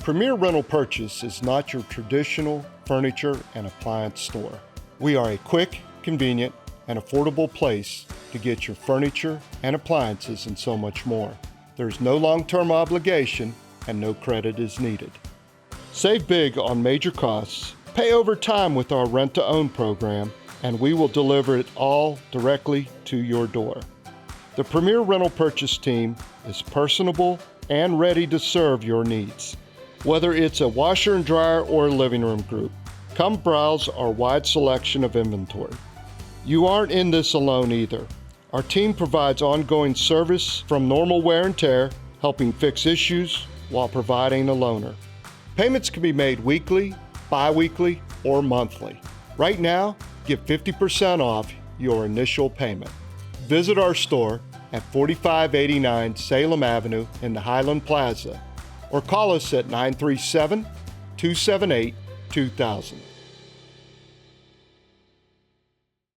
Premier Rental Purchase is not your traditional furniture and appliance store. We are a quick, convenient, and affordable place to get your furniture and appliances and so much more. There's no long-term obligation and no credit is needed. Save big on major costs, pay over time with our rent-to-own program, and we will deliver it all directly to your door. The Premier Rental Purchase team is personable and ready to serve your needs. Whether it's a washer and dryer or a living room group, come browse our wide selection of inventory. You aren't in this alone either. Our team provides ongoing service from normal wear and tear, helping fix issues while providing a loaner. Payments can be made weekly, bi-weekly, or monthly. Right now, get 50% off your initial payment. Visit our store at 4589 Salem Avenue in the Highland Plaza, or call us at 937-278-2000.